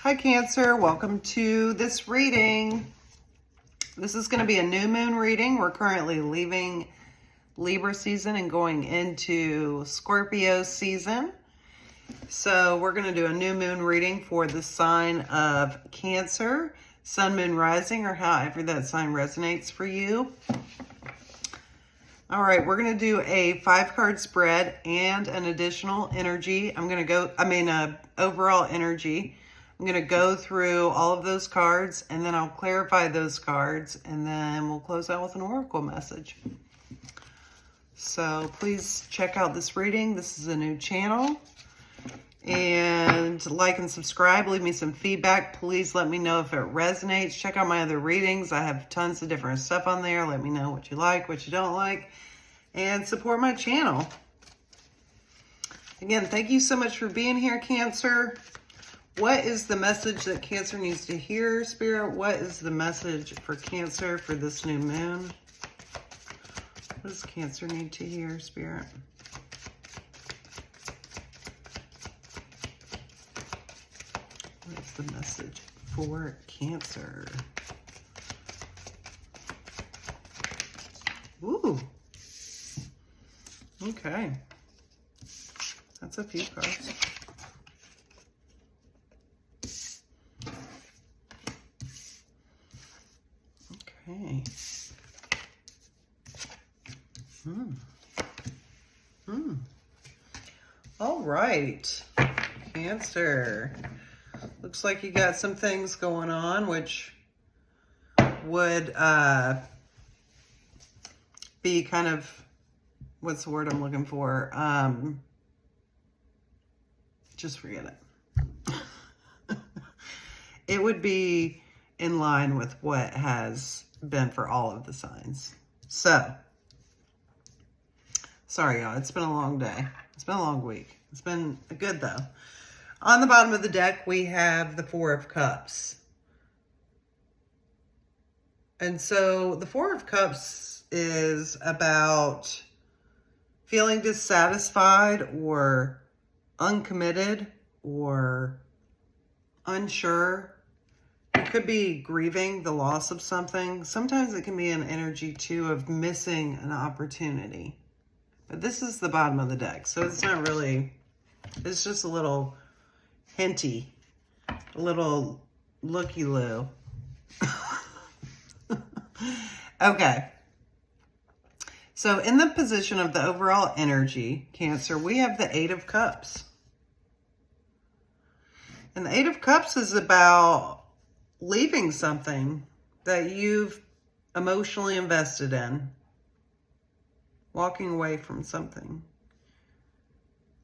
Hi Cancer, welcome to this reading. This is going to be a new moon reading. We're currently leaving Libra season and going into Scorpio season. So we're going to do a new moon reading for the sign of Cancer, Sun, Moon, Rising, or however that sign resonates for you. All right, we're going to do a 5-card spread and an additional energy. Overall energy. I'm going to go through all of those cards, and then I'll clarify those cards, and then we'll close out with an oracle message. So please check out this reading. This is a new channel. And like and subscribe. Leave me some feedback. Please let me know if it resonates. Check out my other readings. I have tons of different stuff on there. Let me know what you like, what you don't like. And support my channel. Again, thank you so much for being here, Cancer. What is the message that Cancer needs to hear, Spirit? What is the message for Cancer for this new moon? What does Cancer need to hear, Spirit? What is the message for Cancer? Ooh. Okay. That's a few cards. Okay. All right. Cancer. Looks like you got some things going on, which would be kind of, what's the word I'm looking for? Just forget it. It would be in line with what has been for all of the signs. So, sorry y'all, it's been a long day. It's been a long week. It's been good though. On the bottom of the deck, we have the 4 of Cups. And so the 4 of Cups is about feeling dissatisfied or uncommitted or unsure. It could be grieving the loss of something. Sometimes it can be an energy too of missing an opportunity. But this is the bottom of the deck, so it's not really, it's just a little hinty, a little looky-loo. Okay. So in the position of the overall energy, Cancer, we have the 8 of Cups. And the 8 of Cups is about leaving something that you've emotionally invested in. Walking away from something.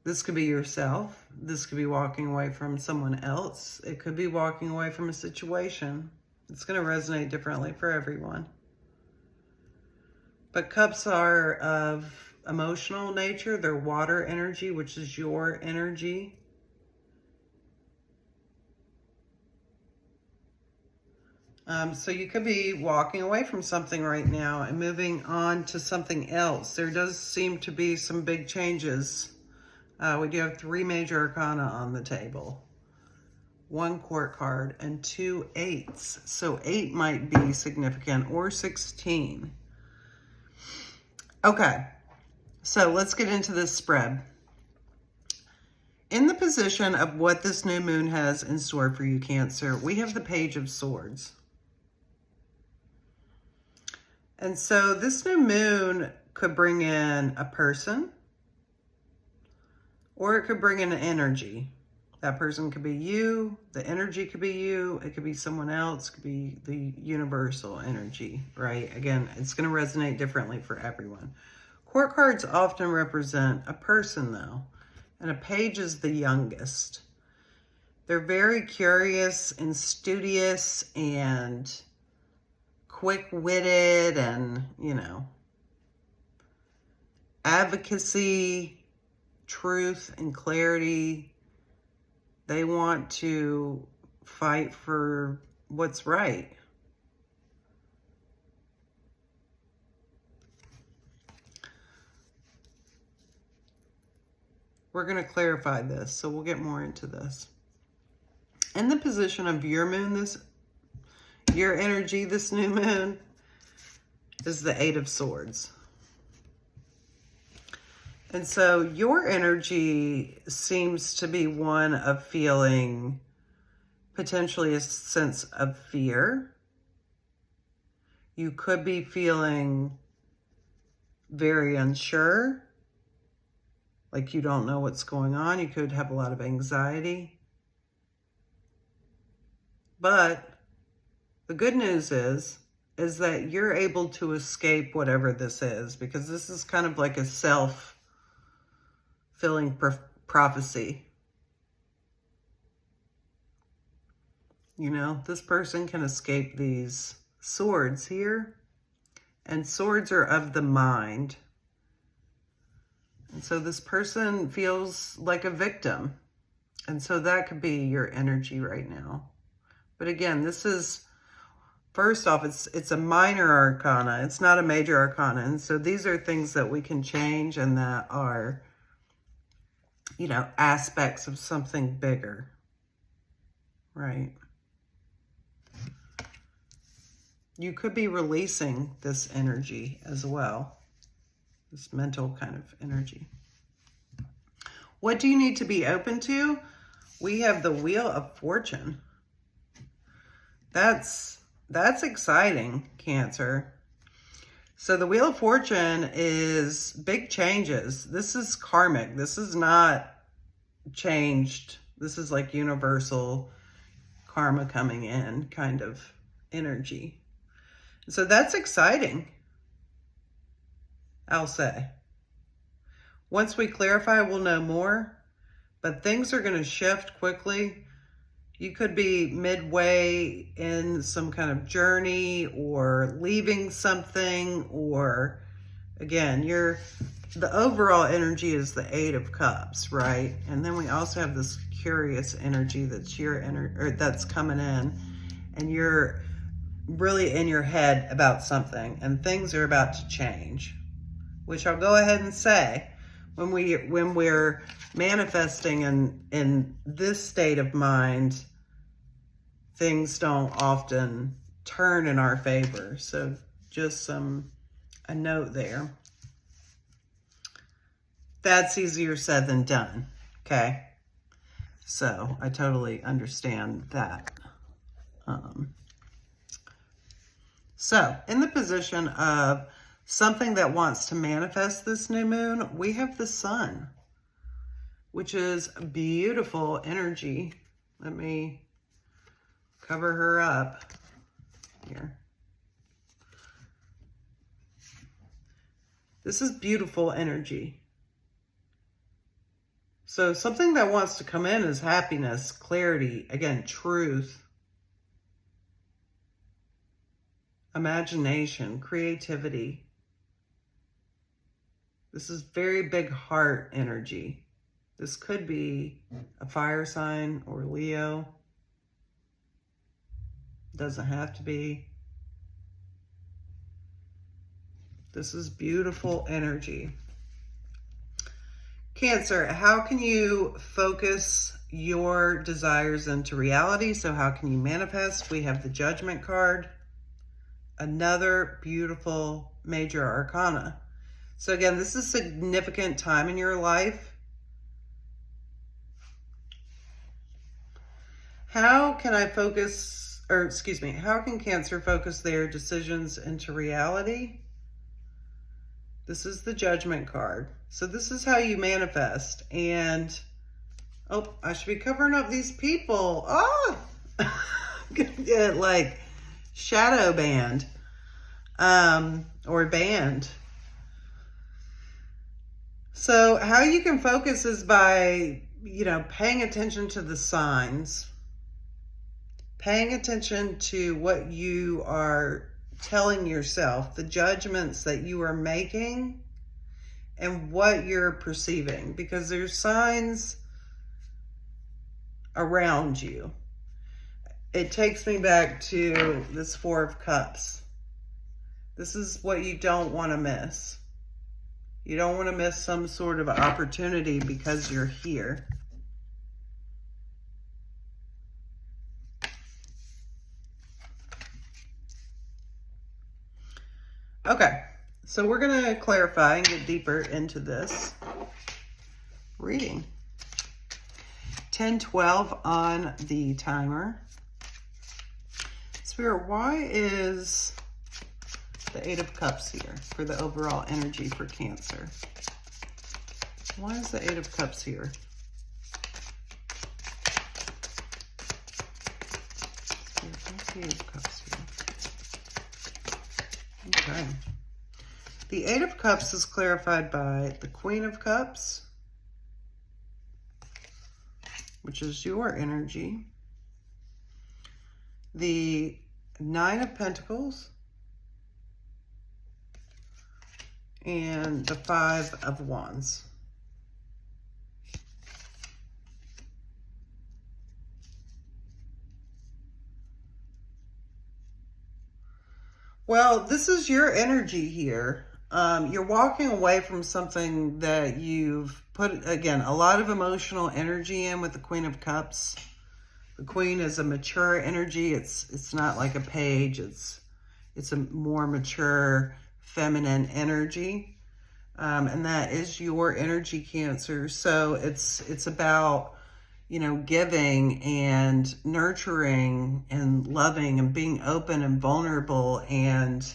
This could be yourself. This could be walking away from someone else. It could be walking away from a situation. It's going to resonate differently for everyone. But cups are of emotional nature. They're water energy, which is your energy. So you could be walking away from something right now and moving on to something else. There does seem to be some big changes. We do have 3 major arcana on the table. 1 court card and 2 8s. So 8 might be significant, or 16. Okay, so let's get into this spread. In the position of what this new moon has in store for you, Cancer, we have the Page of Swords. And so this new moon could bring in a person, or it could bring in an energy. That person could be you, the energy could be you, it could be someone else, it could be the universal energy, right? Again, it's going to resonate differently for everyone. Court cards often represent a person though, and a page is the youngest. They're very curious and studious and quick-witted and, you know, advocacy, truth, and clarity. They want to fight for what's right. We're going to clarify this, so we'll get more into this. In the position of your moon, your energy, this new moon, is the Eight of Swords. And so your energy seems to be one of feeling potentially a sense of fear. You could be feeling very unsure, like you don't know what's going on. You could have a lot of anxiety. But the good news is that you're able to escape whatever this is, because this is kind of like a self-fulfilling prophecy. You know, this person can escape these swords here, and swords are of the mind. And so this person feels like a victim. And so that could be your energy right now. But again, this is, first off, it's a minor arcana. It's not a major arcana. And so these are things that we can change and that are, you know, aspects of something bigger. Right? You could be releasing this energy as well. This mental kind of energy. What do you need to be open to? We have the Wheel of Fortune. That's exciting, Cancer. So the Wheel of Fortune is big changes. This is karmic. This is not changed. This is like universal karma coming in kind of energy. So that's exciting, I'll say. Once we clarify, we'll know more, but things are going to shift quickly. You could be midway in some kind of journey or leaving something, or again, the overall energy is the Eight of Cups, right? And then we also have this curious energy that's that's coming in, and you're really in your head about something, and things are about to change, which I'll go ahead and say, when we're manifesting in this state of mind, things don't often turn in our favor. So just a note there. That's easier said than done, okay? So I totally understand that. So in the position of something that wants to manifest this new moon, we have the Sun, which is beautiful energy. Let me cover her up here. This is beautiful energy. So something that wants to come in is happiness, clarity, again, truth, imagination, creativity. This is very big heart energy. This could be a fire sign or Leo. Doesn't have to be. This is beautiful energy. Cancer, how can you focus your desires into reality? So how can you manifest? We have the Judgment card. Another beautiful major arcana. So again, this is a significant time in your life. How can how can Cancer focus their decisions into reality? This is the Judgment card. So this is how you manifest. And, oh, I should be covering up these people. Oh, I'm gonna get like shadow banned, or banned. So how you can focus is by, paying attention to the signs, paying attention to what you are telling yourself, the judgments that you are making, and what you're perceiving, because there's signs around you. It takes me back to this Four of Cups. This is what you don't want to miss. You don't want to miss some sort of opportunity because you're here. Okay, so we're going to clarify and get deeper into this reading. 10:12 on the timer. Spirit, why is the Eight of Cups here for the overall energy for Cancer? Why is the Eight of Cups here? Spirit, what's the Eight of Cups here? Okay. The Eight of Cups is clarified by the Queen of Cups, which is your energy. The Nine of Pentacles. And the Five of Wands. Well, this is your energy here. You're walking away from something that you've put, again, a lot of emotional energy in with the Queen of Cups. The Queen is a mature energy. It's not like a page. It's a more mature, feminine energy. And that is your energy, Cancer. So it's about, you know, giving and nurturing and loving and being open and vulnerable and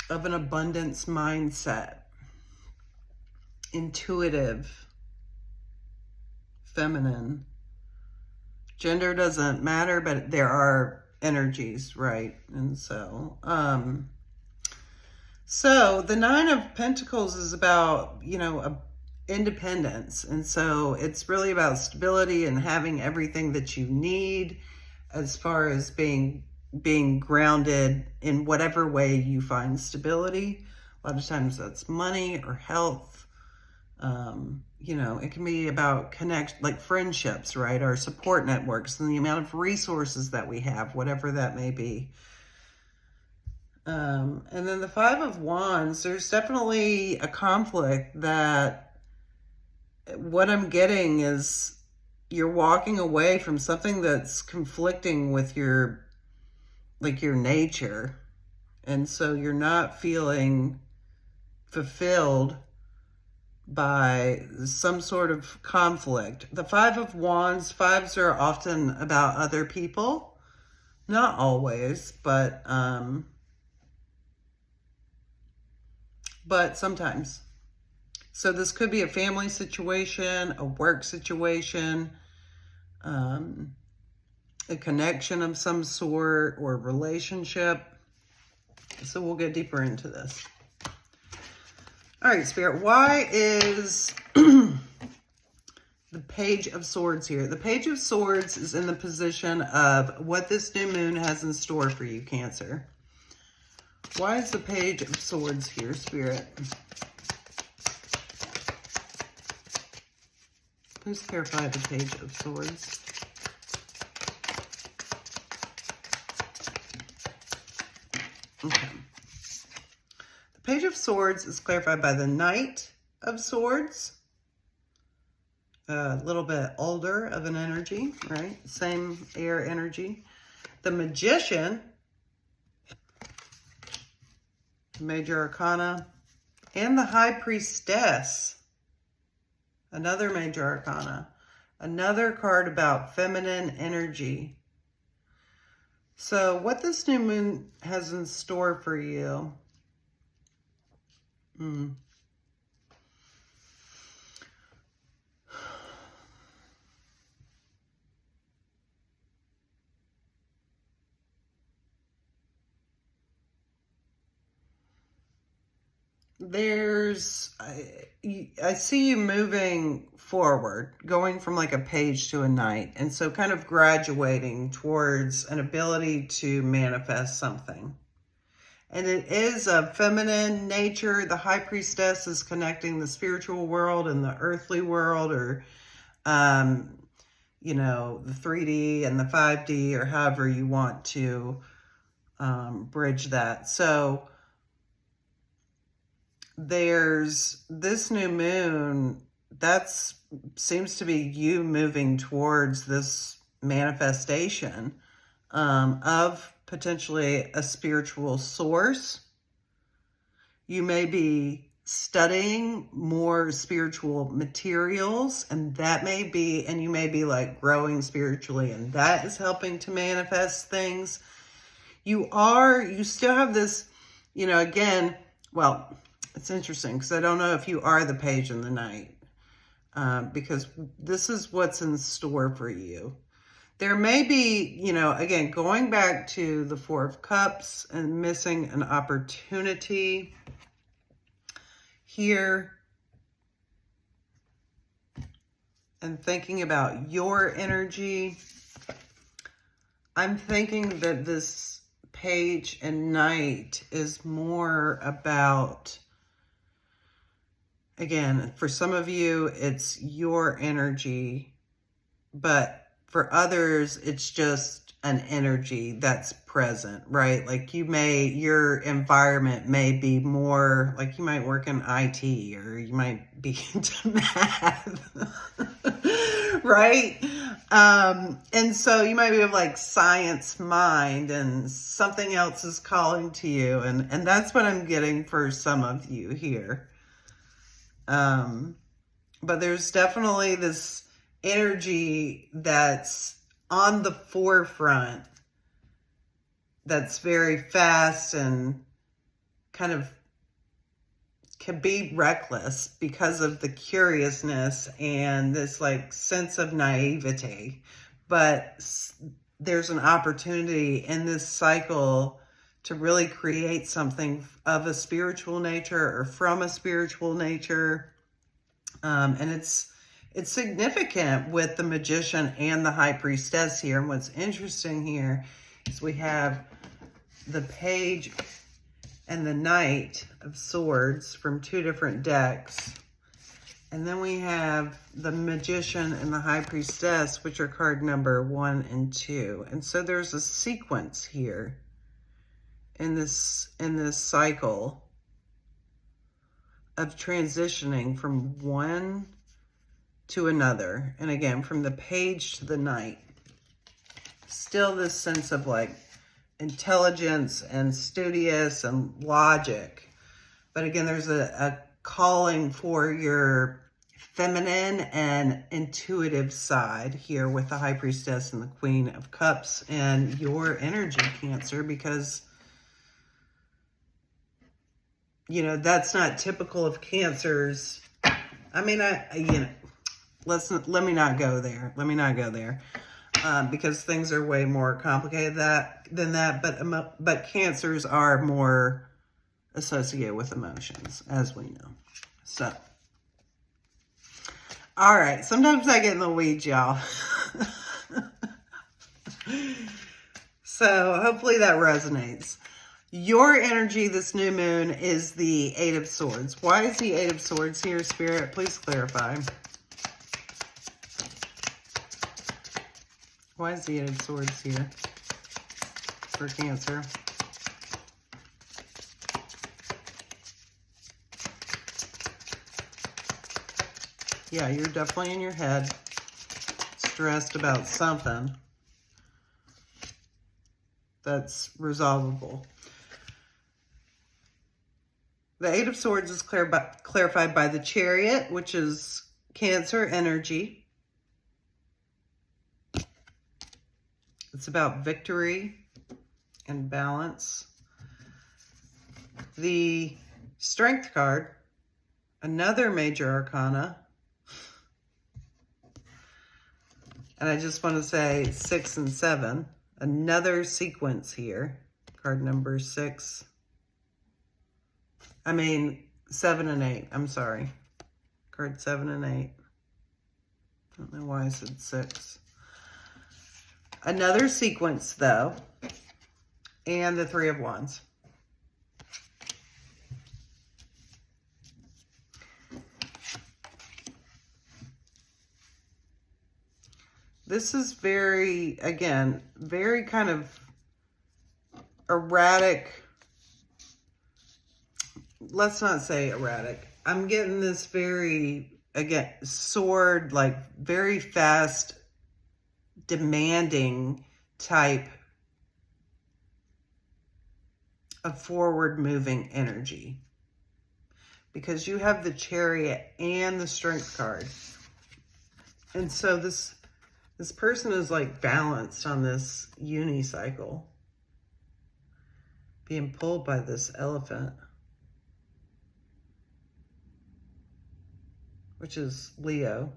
of an abundance mindset, intuitive, feminine. Gender doesn't matter, but there are energies, right? And so, so the Nine of Pentacles is about, you know, independence. And so it's really about stability and having everything that you need as far as being grounded in whatever way you find stability. A lot of times that's money or health. You know, it can be about like friendships, right? Our support networks and the amount of resources that we have, whatever that may be. And then the Five of Wands, there's definitely a conflict that what I'm getting is you're walking away from something that's conflicting with your nature. And so you're not feeling fulfilled by some sort of conflict. The Five of Wands, fives are often about other people. Not always, but sometimes. So this could be a family situation, a work situation, a connection of some sort or relationship. So we'll get deeper into this. All right, Spirit, why is the Page of Swords here? The Page of Swords is in the position of what this new moon has in store for you, Cancer. Why is the Page of Swords here, Spirit? Please clarify the Page of Swords. Okay. The Page of Swords is clarified by the Knight of Swords. A little bit older of an energy, right? Same air energy. The Magician, Major Arcana, and the High Priestess, another Major Arcana, another card about feminine energy. So what this new moon has in store for you, I see you moving forward, going from like a page to a knight. And so kind of graduating towards an ability to manifest something. And it is a feminine nature. The High Priestess is connecting the spiritual world and the earthly world, or, you know, the 3D and the 5D, or however you want to bridge that. So there's this new moon, seems to be you moving towards this manifestation of potentially a spiritual source. You may be studying more spiritual materials, and that may be, and you may be like growing spiritually, and that is helping to manifest things. You still have this, you know, again, well, it's interesting because I don't know if you are the page in the night, because this is what's in store for you. There may be, you know, again, going back to the Four of Cups and missing an opportunity here, and thinking about your energy. I'm thinking that this page and night is more about, again, for some of you, it's your energy, but for others, it's just an energy that's present, right? Like your environment may be more, like you might work in IT, or you might be into math, right? And so you might be of like science mind, and something else is calling to you. And that's what I'm getting for some of you here. But there's definitely this energy that's on the forefront that's very fast and kind of can be reckless because of the curiousness and this like sense of naivety. But there's an opportunity in this cycle to really create something of a spiritual nature or from a spiritual nature. And it's significant with the Magician and the High Priestess here. And what's interesting here is we have the Page and the Knight of Swords from two different decks. And then we have the Magician and the High Priestess, which are card number 1 and 2. And so there's a sequence here in this cycle of transitioning from one to another. And again, from the Page to the Knight. Still this sense of like intelligence and studious and logic. But again, there's a calling for your feminine and intuitive side here with the High Priestess and the Queen of Cups and your energy, Cancer, because, you know, that's not typical of Cancers. I mean, let me not go there. Let me not go there. Because things are way more complicated than that. But Cancers are more associated with emotions, as we know. So, all right. Sometimes I get in the weeds, y'all. So hopefully that resonates. Your energy this new moon is the Eight of Swords. Why is the Eight of Swords here, Spirit? Please clarify. Why is the Eight of Swords here for Cancer? Yeah, you're definitely in your head, stressed about something that's resolvable. The Eight of Swords is clarified by the Chariot, which is Cancer energy. It's about victory and balance. The Strength card, another major arcana. And I just want to say 6 and 7, another sequence here. Card number 6. 7 and 8. I'm sorry. Card 7 and 8. I don't know why I said 6. Another sequence, though, and the Three of Wands. This is very, again, very kind of erratic. Let's not say erratic. I'm getting this very, again, sword, like very fast, demanding type a forward moving energy, because you have the Chariot and the Strength card. And so this person is like balanced on this unicycle, being pulled by this elephant, which is Leo.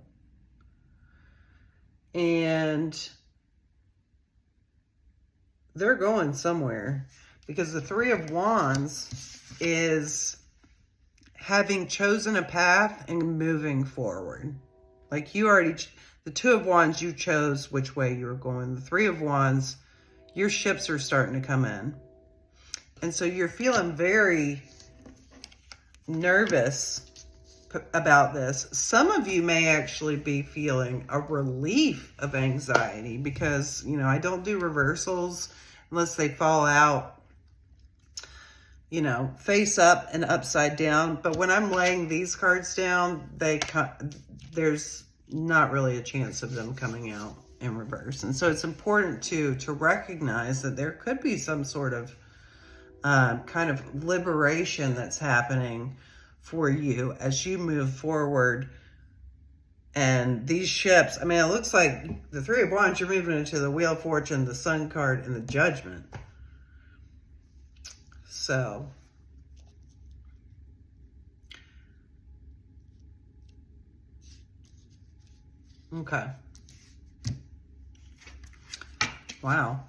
And they're going somewhere, because the Three of Wands is having chosen a path and moving forward. Like you already, the Two of Wands, you chose which way you were going. The Three of Wands, your ships are starting to come in. And so you're feeling very nervous about this. Some of you may actually be feeling a relief of anxiety, because, you know, I don't do reversals unless they fall out, you know, face up and upside down. But when I'm laying these cards down, there's not really a chance of them coming out in reverse. And so it's important to recognize that there could be some sort of kind of liberation that's happening for you as you move forward. And these ships, I mean, it looks like the Three of Wands, you're moving into the Wheel of Fortune, the Sun card, and the Judgment. So, okay. Wow.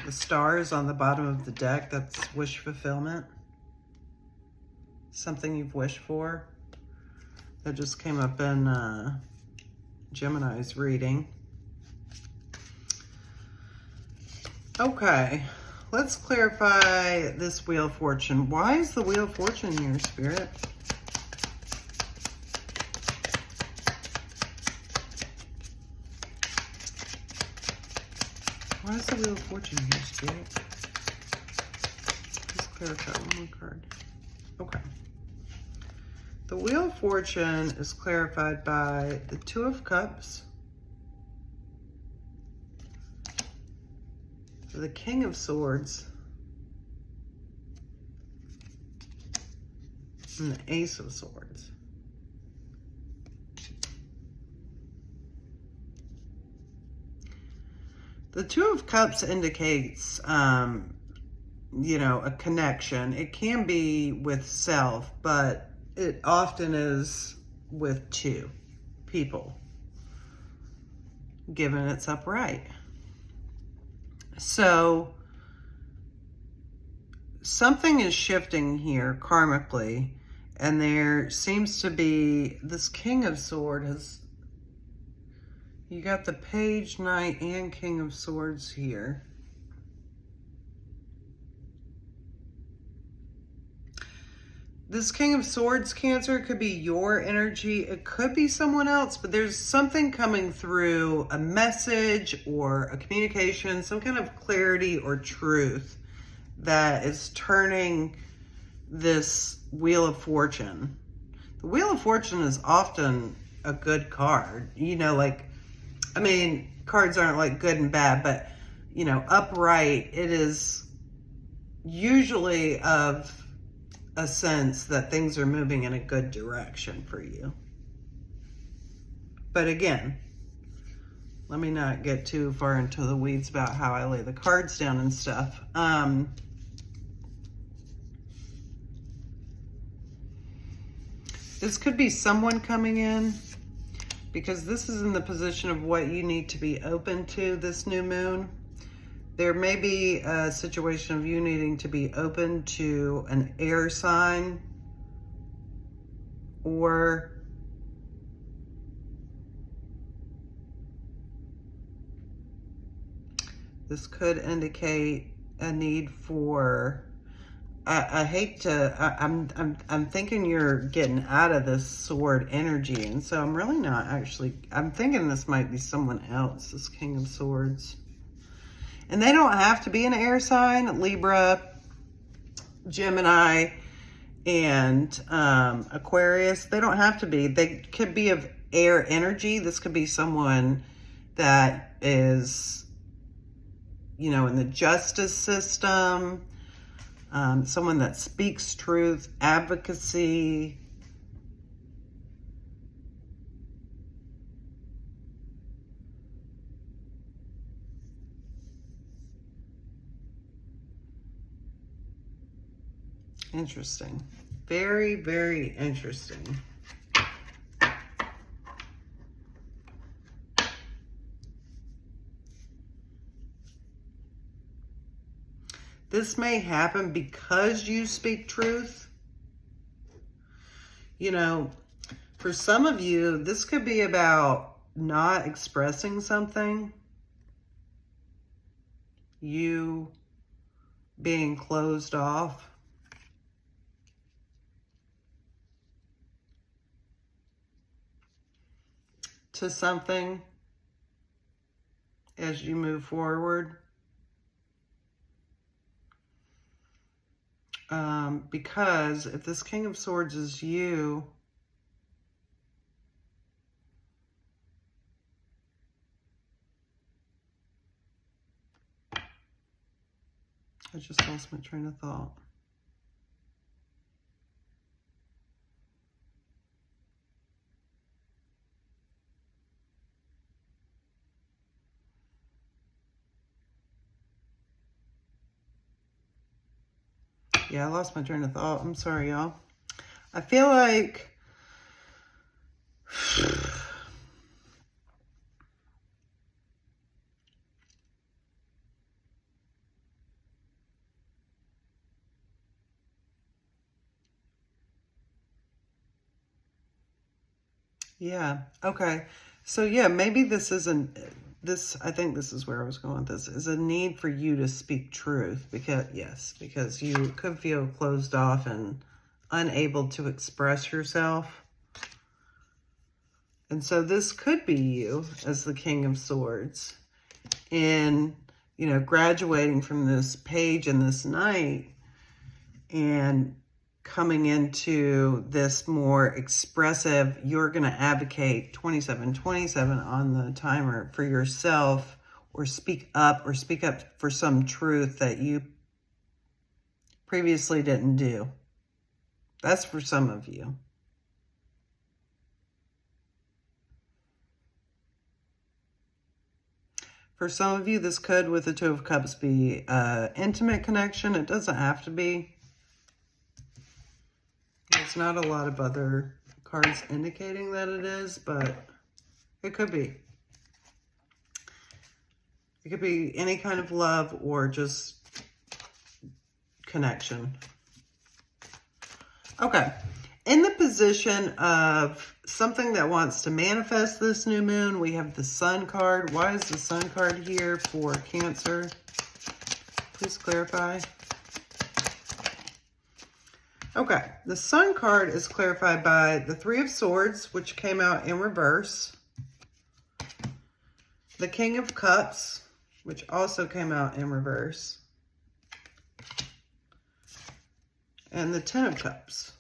The stars on the bottom of the deck, that's wish fulfillment. Something you've wished for. That just came up in Gemini's reading. Okay, let's clarify this Wheel of Fortune. Why is the Wheel of Fortune here, Spirit? Why is the Wheel of Fortune here, Spirit? Let's clarify one more card. Okay. The Wheel of Fortune is clarified by the Two of Cups, the King of Swords, and the Ace of Swords. The Two of Cups indicates, you know, a connection. It can be with self, but it often is with two people, given it's upright. So something is shifting here karmically, and there seems to be this King of Swords has, you got the Page, Knight, and King of Swords here. This King of Swords, Cancer, could be your energy. It could be someone else, but there's something coming through, a message or a communication, some kind of clarity or truth that is turning this Wheel of Fortune. The Wheel of Fortune is often a good card. You know, like, I mean, cards aren't like good and bad, but, you know, upright, it is usually of a sense that things are moving in a good direction for you. But again, let me not get too far into the weeds about how I lay the cards down and stuff. This could be someone coming in, because this is in the position of what you need to be open to this new moon. There may be a situation of you needing to be open to an air sign, or this could indicate a need for, I'm thinking you're getting out of this sword energy, and so I'm really not actually, I'm thinking this might be someone else, this King of Swords. And they don't have to be an air sign. Libra, Gemini, and Aquarius, they don't have to be. They could be of air energy. This could be someone that is, you know, in the justice system, someone that speaks truth, advocacy. Interesting. Very, very interesting. This may happen because you speak truth. You know, for some of you, this could be about not expressing something. You being closed off. To something as you move forward. Because if this King of Swords is you, I just lost my train of thought. Yeah, I lost my train of thought. I'm sorry, y'all. I feel like yeah, okay. So yeah, maybe this isn't this, I think this is where I was going with this, is a need for you to speak truth because, yes, because you could feel closed off and unable to express yourself. And so this could be you as the King of Swords in, you know, graduating from this page and this night and coming into this more expressive, you're going to advocate 2727 on the timer for yourself, or speak up for some truth that you previously didn't do. That's for some of you. For some of you, this could, with the Two of Cups, be intimate connection. It doesn't have to be. There's not a lot of other cards indicating that it is, but it could be. It could be any kind of love or just connection. Okay. In the position of something that wants to manifest this new moon, we have the Sun card. Why is the Sun card here for Cancer? Please clarify. Okay, the Sun card is clarified by the Three of Swords, which came out in reverse. The King of Cups, which also came out in reverse. And the Ten of Cups.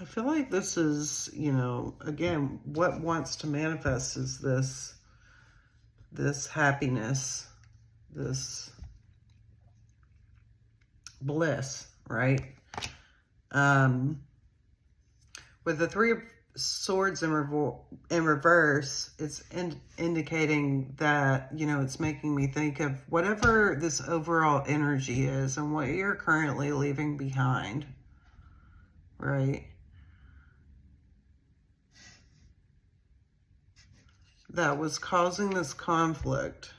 I feel like this is, you know, again, what wants to manifest is this happiness, this bliss, right? With the Three of Swords in reverse, it's indicating that, you know, it's making me think of whatever this overall energy is and what you're currently leaving behind, right? That was causing this conflict,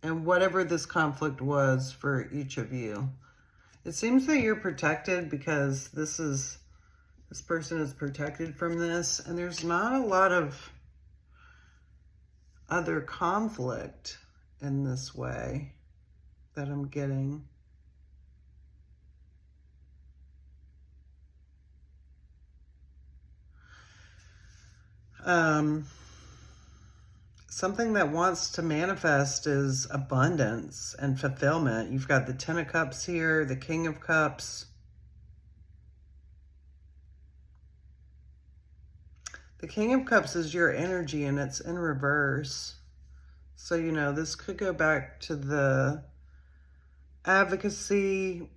and whatever this conflict was for each of you. It seems that you're protected because this person is protected from this, and there's not a lot of other conflict in this way that I'm getting. something that wants to manifest is abundance and fulfillment. You've got the Ten of Cups here, the King of Cups. The King of Cups is your energy and it's in reverse. So, you know, this could go back to the advocacy.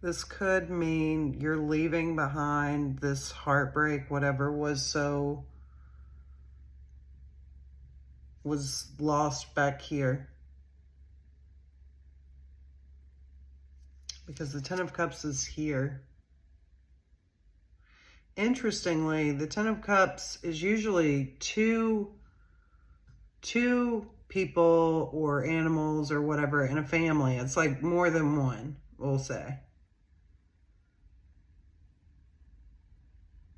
This could mean you're leaving behind this heartbreak, whatever was lost back here. Because the Ten of Cups is here. Interestingly, the Ten of Cups is usually two people or animals or whatever in a family. It's like more than one, we'll say.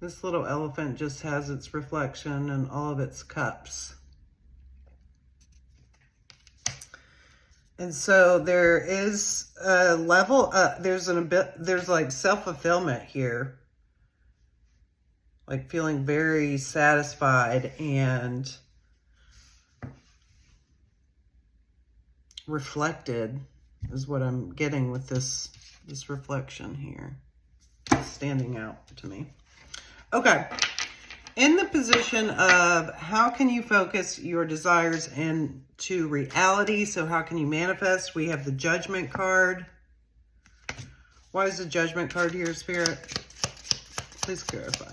This little elephant just has its reflection in all of its cups. And so there is a level, there's like self-fulfillment here. Like feeling very satisfied and reflected is what I'm getting with this reflection here. It's standing out to me. Okay, in the position of how can you focus your desires into reality? So how can you manifest? We have the Judgment card. Why is the Judgment card here, Spirit? Please clarify.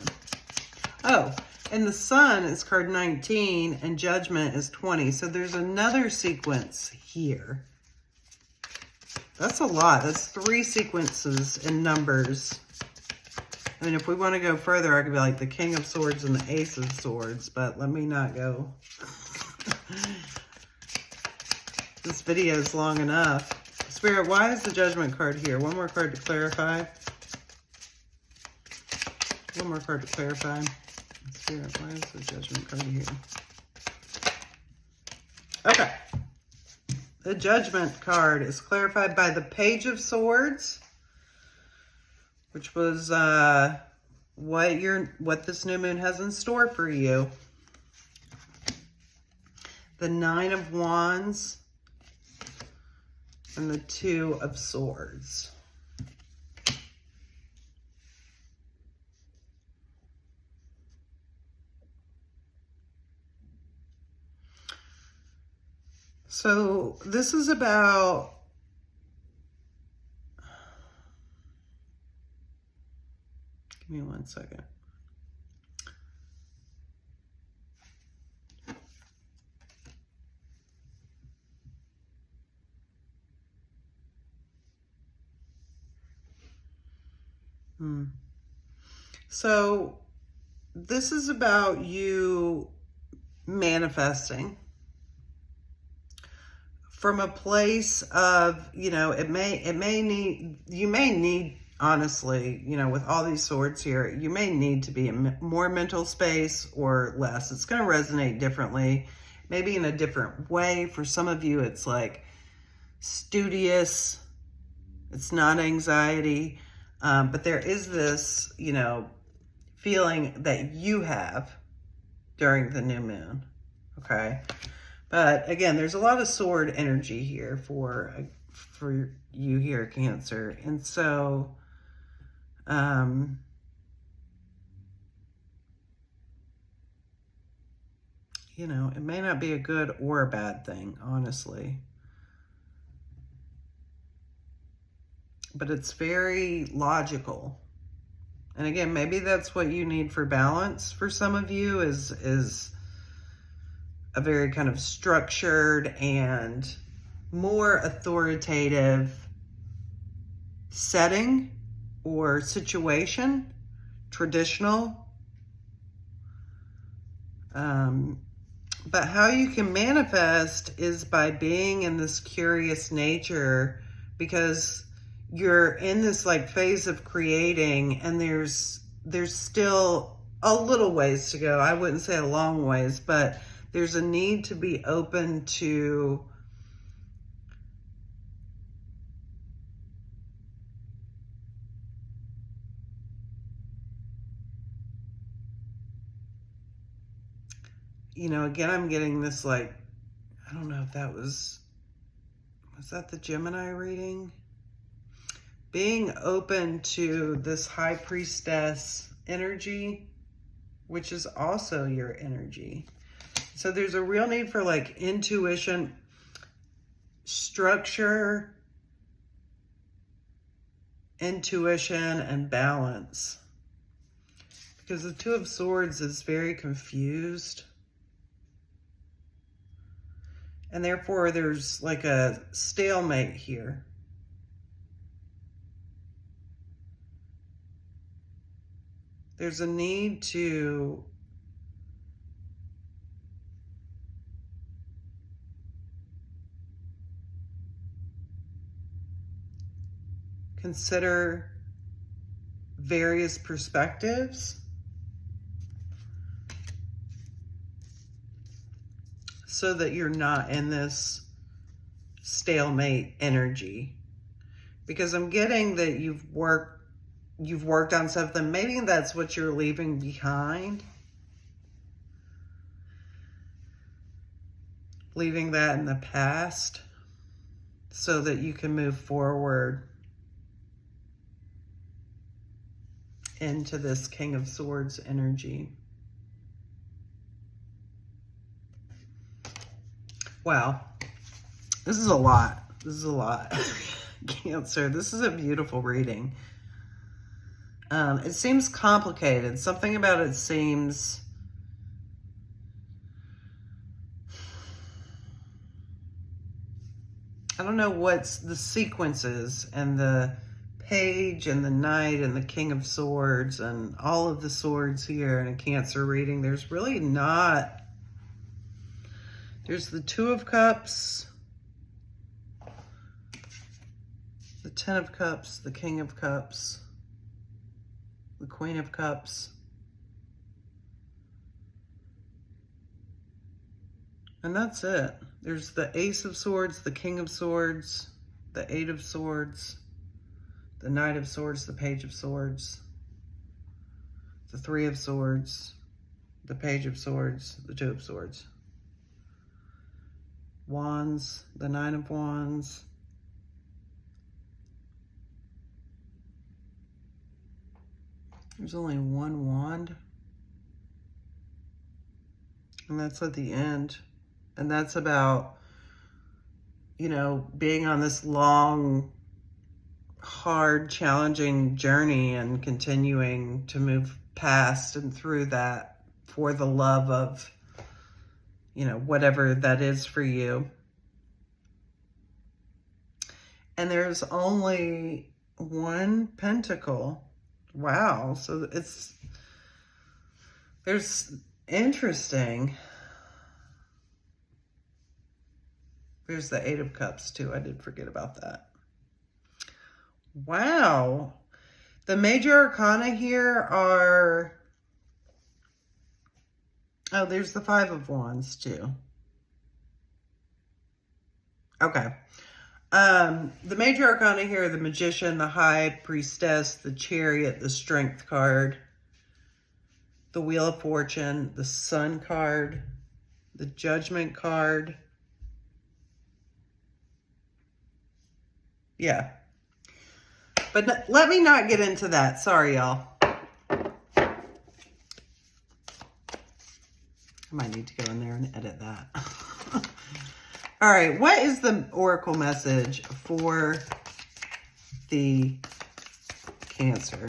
Oh, and the Sun is card 19 and Judgment is 20. So there's another sequence here. That's a lot. That's 3 sequences in numbers. I mean, if we want to go further, I could be like the King of Swords and the Ace of Swords, but let me not go. This video is long enough. Spirit, why is the Judgment card here? One more card to clarify. One more card to clarify. Spirit, why is the Judgment card here? Okay. The Judgment card is clarified by the Page of Swords, which was what this new moon has in store for you. The Nine of Wands and the Two of Swords. So this is about give me 1 second. So this is about you manifesting from a place of, you know, you may need, honestly, you know, with all these swords here, you may need to be in more mental space or less. It's going to resonate differently, maybe in a different way. For some of you, it's like studious. It's not anxiety. But there is this, you know, feeling that you have during the new moon. Okay. But again, there's a lot of sword energy here for you here, Cancer. And so, you know, it may not be a good or a bad thing, honestly. But it's very logical. And again, maybe that's what you need for balance for some of you is a very kind of structured and more authoritative setting or situation, traditional. But how you can manifest is by being in this curious nature, because you're in this like phase of creating, and there's still a little ways to go. I wouldn't say a long ways, but there's a need to be open to you know, again, I'm getting this, like, I don't know if that was that the Gemini reading? Being open to this High Priestess energy, which is also your energy. So there's a real need for like intuition, structure, intuition, and balance. Because the Two of Swords is very confused. And therefore there's like a stalemate here. There's a need to consider various perspectives so that you're not in this stalemate energy. Because I'm getting that you've worked on something. Maybe that's what you're leaving behind. Leaving that in the past so that you can move forward into this King of Swords energy. Wow. This is a lot. This is a lot. Cancer, this is a beautiful reading. It seems complicated. Something about it seems... I don't know what's the sequences and the Page and the Knight and the King of Swords and all of the swords here in a Cancer reading. There's really not... There's the Two of Cups, the Ten of Cups, the King of Cups, the Queen of Cups. And that's it. There's the Ace of Swords, the King of Swords, the Eight of Swords, the Knight of Swords, the Page of Swords, the Three of Swords, the Page of Swords, the Two of Swords. Wands, the Nine of Wands. There's only one wand. And that's at the end. And that's about, you know, being on this long, hard, challenging journey and continuing to move past and through that for the love of, you know, whatever that is for you. And there's only one pentacle. Wow. So there's interesting. There's the Eight of Cups too. I did forget about that. Wow. The major arcana here are... Oh, there's the Five of Wands too. Okay. The major arcana here are the Magician, the High Priestess, the Chariot, the Strength card, the Wheel of Fortune, the Sun card, the Judgment card. Yeah. But let me not get into that. Sorry, y'all. I might need to go in there and edit that. All right, what is the oracle message for the Cancer?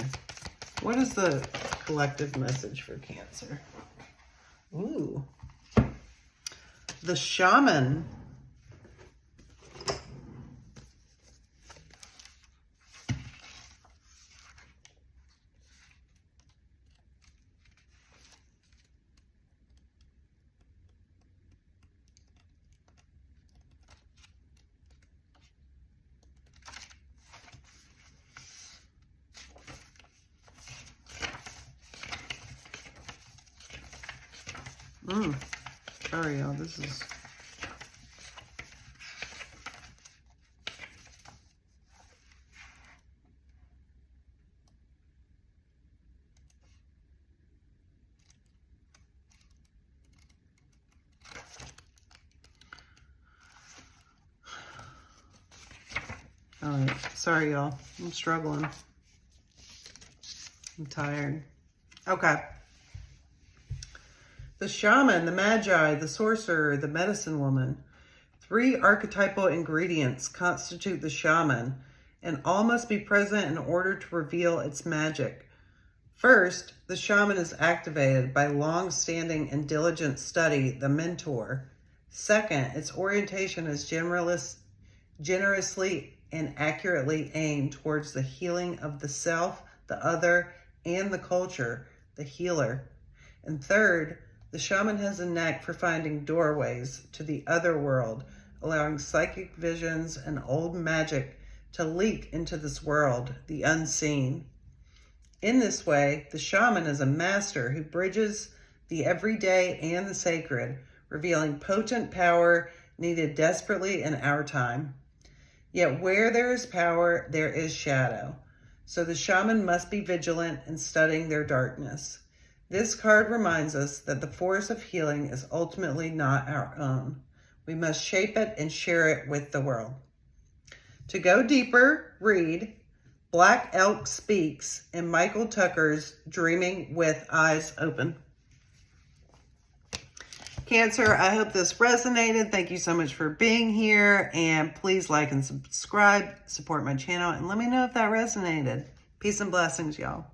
What is the collective message for Cancer? Ooh. The Shaman. Sorry, y'all. This is... Sorry, y'all. I'm struggling. I'm tired. Okay. The shaman, the magi, the sorcerer, the medicine woman. 3 archetypal ingredients constitute the shaman, and all must be present in order to reveal its magic. First, the shaman is activated by long-standing and diligent study, the mentor. Second, its orientation is generously and accurately aimed towards the healing of the self, the other, and the culture, the healer. And third, the shaman has a knack for finding doorways to the other world, allowing psychic visions and old magic to leak into this world, the unseen. In this way, the shaman is a master who bridges the everyday and the sacred, revealing potent power needed desperately in our time. Yet where there is power, there is shadow. So the shaman must be vigilant in studying their darkness. This card reminds us that the force of healing is ultimately not our own. We must shape it and share it with the world. To go deeper, read Black Elk Speaks and Michael Tucker's Dreaming with Eyes Open. Cancer, I hope this resonated. Thank you so much for being here. And please like and subscribe, support my channel, and let me know if that resonated. Peace and blessings, y'all.